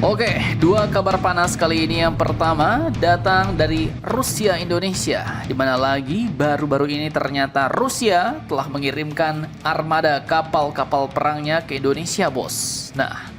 Oke, dua kabar panas kali ini. Yang pertama datang dari Rusia Indonesia, di mana lagi baru-baru ini ternyata Rusia telah mengirimkan armada kapal-kapal perangnya ke Indonesia, bos. Nah,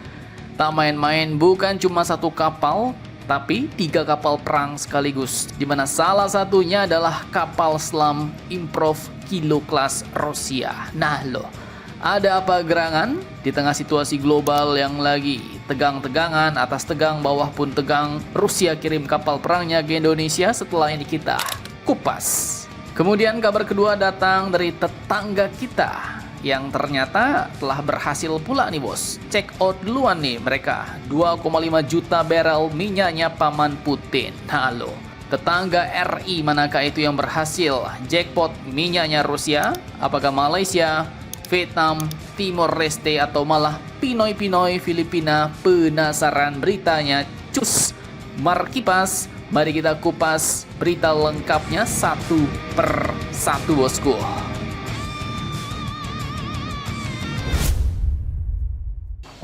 tak main-main, bukan cuma satu kapal, tapi 3 kapal perang sekaligus, di mana salah satunya adalah kapal selam Improv Kilo Class Rusia. Nah loh, ada apa gerangan di tengah situasi global yang lagi tegang-tegangan, atas tegang, bawah pun tegang. Rusia kirim kapal perangnya ke Indonesia, setelah ini kita kupas. Kemudian kabar kedua datang dari tetangga kita yang ternyata telah berhasil pula nih, bos. Check out duluan nih mereka, 2,5 juta barrel minyaknya paman Putin. Halo, tetangga RI manakah itu yang berhasil jackpot minyaknya Rusia? Apakah Malaysia, Vietnam, Timor Leste, atau malah Pinoy Filipina? Penasaran beritanya? Cus, Markipas, mari kita kupas berita lengkapnya satu per satu, bosku.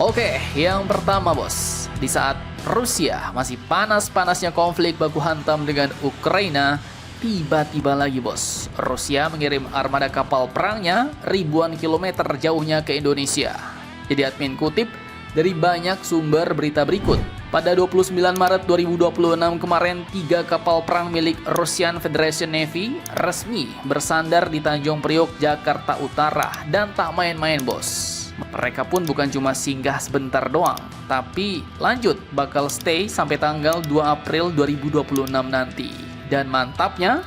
Oke, yang pertama, bos. Di saat Rusia masih panas-panasnya konflik baku hantam dengan Ukraina, tiba-tiba lagi, bos, Rusia mengirim armada kapal perangnya ribuan kilometer jauhnya ke Indonesia. Jadi admin kutip dari banyak sumber berita berikut. Pada 29 Maret 2026 kemarin, 3 kapal perang milik Russian Federation Navy resmi bersandar di Tanjung Priok, Jakarta Utara. Dan tak main-main, bos. Mereka pun bukan cuma singgah sebentar doang, tapi lanjut bakal stay sampai tanggal 2 April 2026 nanti. Dan mantapnya,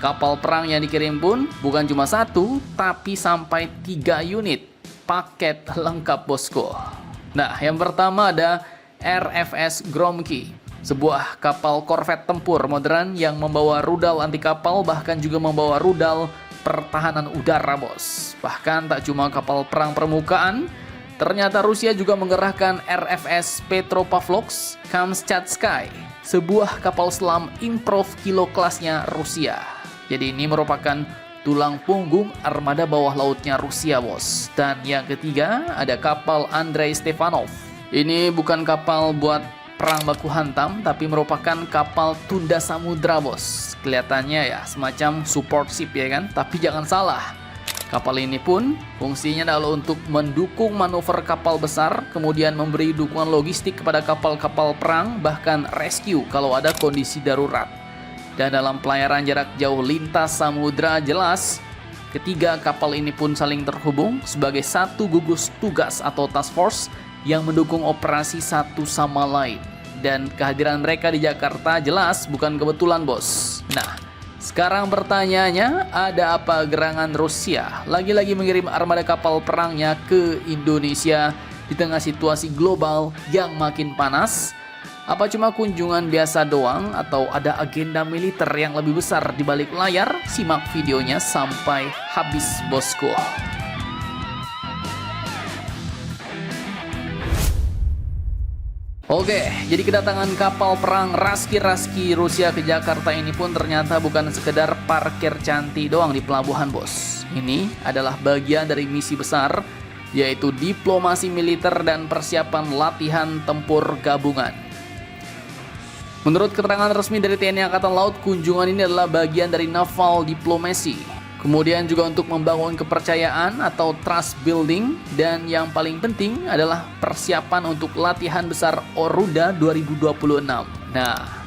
kapal perang yang dikirim pun bukan cuma 1, tapi sampai 3 unit. Paket lengkap, bosku. Nah, yang pertama ada RFS Gromky, sebuah kapal korvet tempur modern yang membawa rudal anti kapal, bahkan juga membawa rudal pertahanan udara, bos. Bahkan tak cuma kapal perang permukaan, ternyata Rusia juga mengerahkan RFS Petropavlovsk Kamchatsky, sebuah kapal selam Improv Kilo kelasnya Rusia. Jadi ini merupakan tulang punggung armada bawah lautnya Rusia, bos. Dan yang ketiga ada kapal Andrei Stepanov. Ini bukan kapal buat perang baku hantam, tapi merupakan kapal tunda samudra, bos. Kelihatannya ya semacam support ship, ya kan? Tapi jangan salah, kapal ini pun fungsinya adalah untuk mendukung manuver kapal besar, kemudian memberi dukungan logistik kepada kapal-kapal perang, bahkan rescue kalau ada kondisi darurat. Dan dalam pelayaran jarak jauh lintas samudra, jelas ketiga kapal ini pun saling terhubung sebagai satu gugus tugas atau task force yang mendukung operasi satu sama lain. Dan kehadiran mereka di Jakarta jelas bukan kebetulan, bos. Nah, sekarang pertanyaannya, ada apa gerangan Rusia lagi-lagi mengirim armada kapal perangnya ke Indonesia di tengah situasi global yang makin panas? Apa cuma kunjungan biasa doang, atau ada agenda militer yang lebih besar di balik layar? Simak videonya sampai habis, bosku. Oke, jadi kedatangan kapal perang Raski Rusia ke Jakarta ini pun ternyata bukan sekedar parkir cantik doang di pelabuhan, bos. Ini adalah bagian dari misi besar, yaitu diplomasi militer dan persiapan latihan tempur gabungan. Menurut keterangan resmi dari TNI Angkatan Laut, kunjungan ini adalah bagian dari naval diplomasi. Kemudian juga untuk membangun kepercayaan atau trust building, dan yang paling penting adalah persiapan untuk latihan besar Oruda 2026. Nah,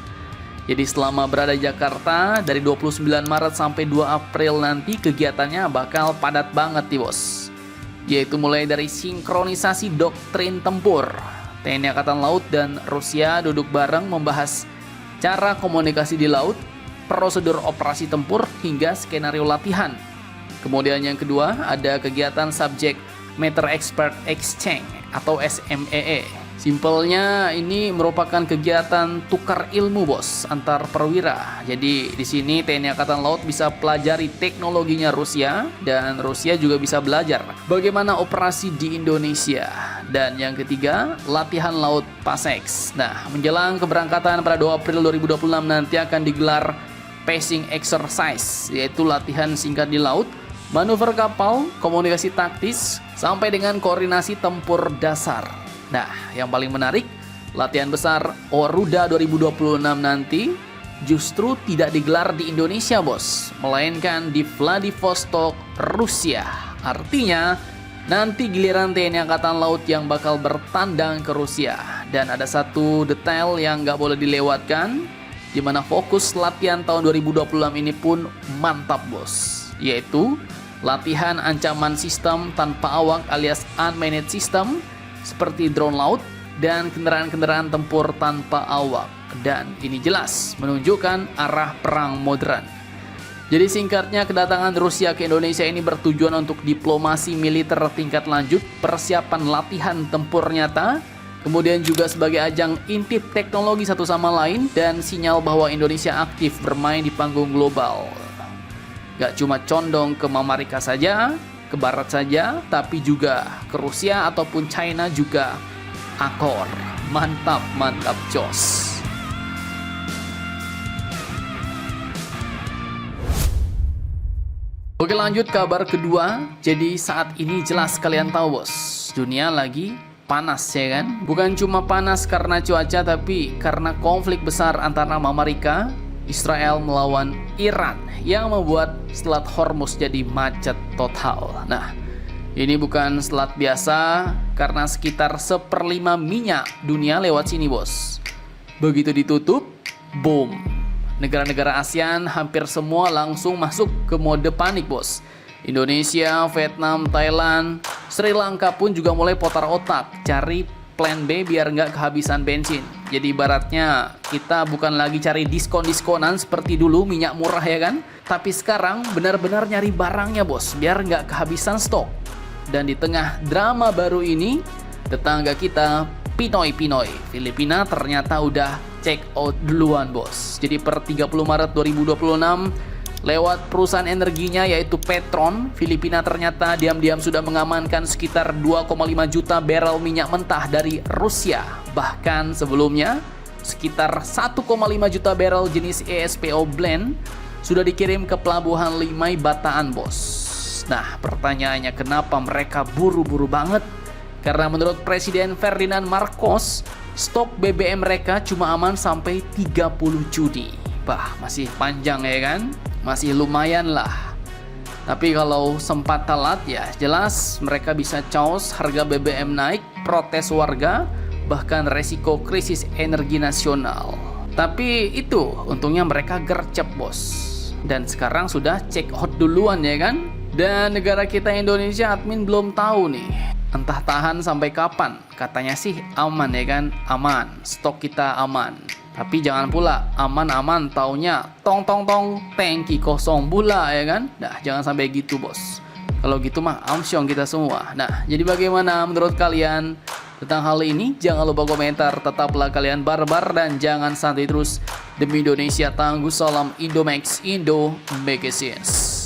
jadi selama berada di Jakarta dari 29 Maret sampai 2 April nanti, kegiatannya bakal padat banget nih, bos. Yaitu mulai dari sinkronisasi doktrin tempur. TNI Angkatan Laut dan Rusia duduk bareng membahas cara komunikasi di laut, prosedur operasi tempur, hingga skenario latihan. Kemudian yang kedua ada kegiatan Subject Matter Expert Exchange atau SMEE. Simpelnya ini merupakan kegiatan tukar ilmu, bos, antar perwira. Jadi di sini TNI Angkatan Laut bisa pelajari teknologinya Rusia, dan Rusia juga bisa belajar bagaimana operasi di Indonesia. Dan yang ketiga, latihan laut PASEX. Nah, menjelang keberangkatan pada 2 April 2026 nanti akan digelar pacing exercise, yaitu latihan singkat di laut, manuver kapal, komunikasi taktis, sampai dengan koordinasi tempur dasar. Nah, yang paling menarik, latihan besar Oruda 2026 nanti justru tidak digelar di Indonesia, bos, melainkan di Vladivostok, Rusia. Artinya, nanti giliran TNI Angkatan Laut yang bakal bertandang ke Rusia. Dan ada satu detail yang nggak boleh dilewatkan, di mana fokus latihan tahun 2026 ini pun mantap, bos, yaitu latihan ancaman sistem tanpa awak alias unmanned system seperti drone laut dan kendaraan-kendaraan tempur tanpa awak. Dan ini jelas menunjukkan arah perang modern. Jadi singkatnya, kedatangan Rusia ke Indonesia ini bertujuan untuk diplomasi militer tingkat lanjut, persiapan latihan tempur nyata, kemudian juga sebagai ajang intip teknologi satu sama lain, dan sinyal bahwa Indonesia aktif bermain di panggung global. Gak cuma condong ke Amerika saja, ke Barat saja, tapi juga ke Rusia ataupun China juga akor. Mantap, mantap, jos. Oke, lanjut kabar kedua. Jadi saat ini jelas kalian tahu, bos, dunia lagi panas, ya kan? Bukan cuma panas karena cuaca, tapi karena konflik besar antara Amerika, Israel melawan Iran yang membuat Selat Hormuz jadi macet total. Nah, ini bukan selat biasa karena sekitar 1/5 minyak dunia lewat sini, bos. Begitu ditutup, boom. Negara-negara ASEAN hampir semua langsung masuk ke mode panik, bos. Indonesia, Vietnam, Thailand, Sri Lanka pun juga mulai putar otak cari plan B biar nggak kehabisan bensin. Jadi ibaratnya kita bukan lagi cari diskon-diskonan seperti dulu minyak murah, ya kan? Tapi sekarang benar-benar nyari barangnya, bos, biar nggak kehabisan stok. Dan di tengah drama baru ini, tetangga kita Pinoy Filipina ternyata udah check out duluan, bos. Jadi per 30 Maret 2026 lewat perusahaan energinya yaitu Petron, Filipina ternyata diam-diam sudah mengamankan sekitar 2,5 juta barrel minyak mentah dari Rusia. Bahkan sebelumnya sekitar 1,5 juta barrel jenis ESPO blend sudah dikirim ke pelabuhan Limay Bataan, bos. Nah, pertanyaannya kenapa mereka buru-buru banget? Karena menurut Presiden Ferdinand Marcos, stok BBM mereka cuma aman sampai 30 Juni. Bah, masih panjang, ya kan? Masih lumayan lah. Tapi kalau sempat telat, ya jelas mereka bisa caos harga BBM naik, protes warga, bahkan resiko krisis energi nasional. Tapi itu untungnya mereka gercep, bos. Dan sekarang sudah check out duluan, ya kan? Dan negara kita Indonesia admin belum tahu nih, entah tahan sampai kapan. Katanya sih aman, ya kan? Aman, stok kita aman. Tapi jangan pula aman-aman taunya tong tangki kosong pula, ya kan? Nah, jangan sampai gitu, bos. Kalau gitu mah amsyong kita semua. Nah, jadi bagaimana menurut kalian tentang hal ini? Jangan lupa komentar. Tetaplah kalian barbar dan jangan santai terus. Demi Indonesia, tangguh salam Indomax, Indo make sense.